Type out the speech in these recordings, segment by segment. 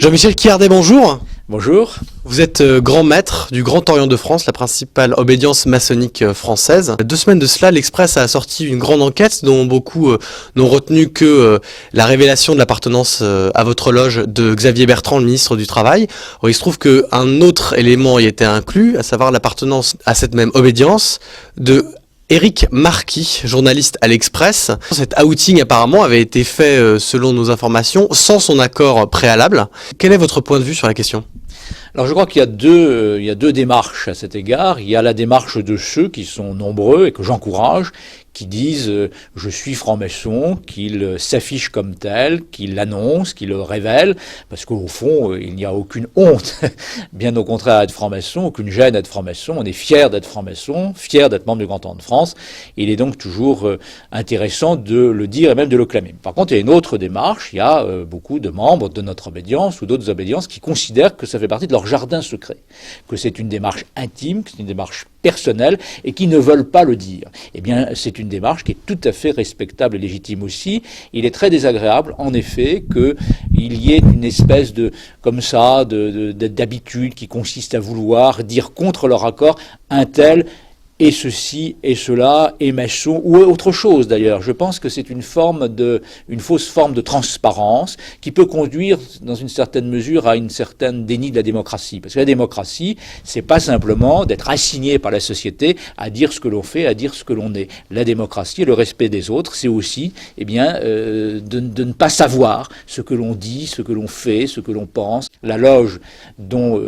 Jean-Michel Quiardet, bonjour. Bonjour. Vous êtes grand maître du Grand Orient de France, la principale obédience maçonnique française. 2 semaines de cela, l'Express a sorti une grande enquête dont beaucoup n'ont retenu que la révélation de l'appartenance à votre loge de Xavier Bertrand, le ministre du Travail. Alors, il se trouve qu'un autre élément y était inclus, à savoir l'appartenance à cette même obédience de Éric Marquis, journaliste à l'Express. Cet outing apparemment avait été fait, selon nos informations, sans son accord préalable. Quel est votre point de vue sur la question ? Alors je crois qu'il y a deux démarches à cet égard. Il y a la démarche de ceux qui sont nombreux et que j'encourage, qui disent je suis franc-maçon, qu'ils s'affichent comme tel, qu'ils l'annoncent, qu'ils le révèlent, parce qu'au fond, il n'y a aucune honte, bien au contraire à être franc-maçon, aucune gêne à être franc-maçon, on est fier d'être franc-maçon, fier d'être membre du Grand Orient de France, il est donc toujours intéressant de le dire et même de le clamer. Par contre, il y a une autre démarche, il y a beaucoup de membres de notre obédience ou d'autres obédiences qui considèrent que ça fait partie de leur jardin secret, que c'est une démarche intime, que c'est une démarche personnelle et qui ne veulent pas le dire. Eh bien, c'est une démarche qui est tout à fait respectable et légitime aussi. Il est très désagréable, en effet, qu'il y ait une espèce de, comme ça, d'habitude qui consiste à vouloir dire contre leur accord un tel et ceci et cela et maçon ou autre chose d'ailleurs. Je pense que c'est une fausse forme de transparence qui peut conduire dans une certaine mesure à une certaine déni de la démocratie. Parce que la démocratie, c'est pas simplement d'être assigné par la société à dire ce que l'on fait, à dire ce que l'on est. La démocratie et le respect des autres, c'est aussi, de ne pas savoir ce que l'on dit, ce que l'on fait, ce que l'on pense. La loge dont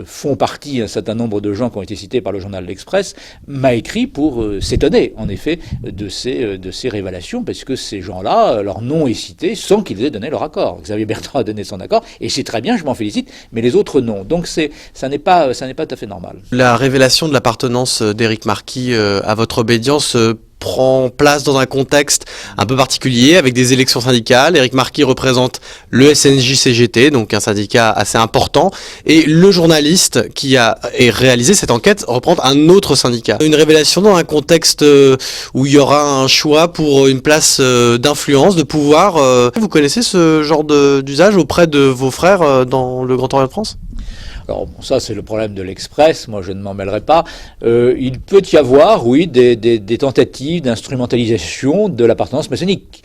font partie un certain nombre de gens qui ont été cités par le journal L'Express m'a écrit pour s'étonner, en effet, de ces révélations, parce que ces gens-là, leur nom est cité sans qu'ils aient donné leur accord. Xavier Bertrand a donné son accord, et c'est très bien, je m'en félicite, mais les autres non. Donc ça n'est pas tout à fait normal. La révélation de l'appartenance d'Éric Marquis à votre obédience prend place dans un contexte un peu particulier avec des élections syndicales. Éric Marquis représente le SNJ-CGT, donc un syndicat assez important, et le journaliste qui a réalisé cette enquête représente un autre syndicat. Une révélation dans un contexte où il y aura un choix pour une place d'influence, de pouvoir. Vous connaissez ce genre d'usage auprès de vos frères dans le Grand Orient de France ? Alors bon, ça c'est le problème de l'Express, moi je ne m'en mêlerai pas. Il peut y avoir, oui, des tentatives d'instrumentalisation de l'appartenance maçonnique.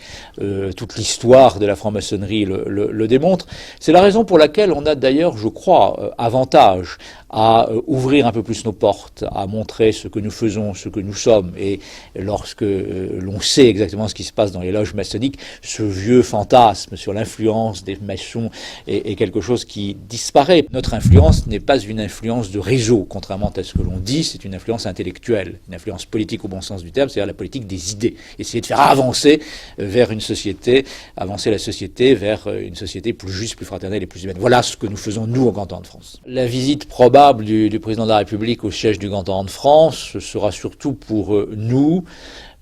Toute l'histoire de la franc-maçonnerie le démontre. C'est la raison pour laquelle on a d'ailleurs, je crois, avantage à ouvrir un peu plus nos portes, à montrer ce que nous faisons, ce que nous sommes. Et lorsque l'on sait exactement ce qui se passe dans les loges maçonniques, ce vieux fantasme sur l'influence des maçons est quelque chose qui disparaît. Notre influence n'est pas une influence de réseau, contrairement à ce que l'on dit, c'est une influence intellectuelle, une influence politique au bon sens du terme, c'est-à-dire la politique des idées. Essayer de faire avancer vers une société, avancer la société vers une société plus juste, plus fraternelle et plus humaine. Voilà ce que nous faisons, nous, au Grand Orient de France. La visite probable du président de la République au siège du Grand Orient de France, ce sera surtout pour nous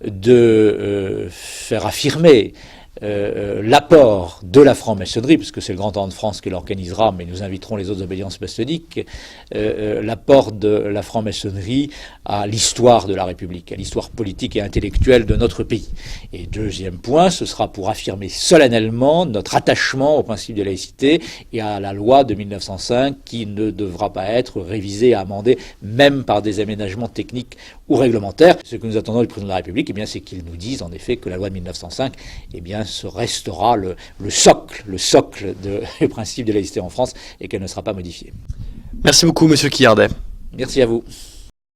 de faire affirmer l'apport de la franc-maçonnerie, puisque c'est le Grand Orient de France qui l'organisera, mais nous inviterons les autres obédiences maçonniques, l'apport de la franc-maçonnerie à l'histoire de la République, à l'histoire politique et intellectuelle de notre pays. Et deuxième point, ce sera pour affirmer solennellement notre attachement au principe de laïcité et à la loi de 1905 qui ne devra pas être révisée et amendée, même par des aménagements techniques ou réglementaires. Ce que nous attendons du président de la République, c'est qu'il nous dise en effet que la loi de 1905, ce restera le socle du principe de laïcité en France et qu'elle ne sera pas modifiée. Merci beaucoup, monsieur Quiardet. Merci à vous.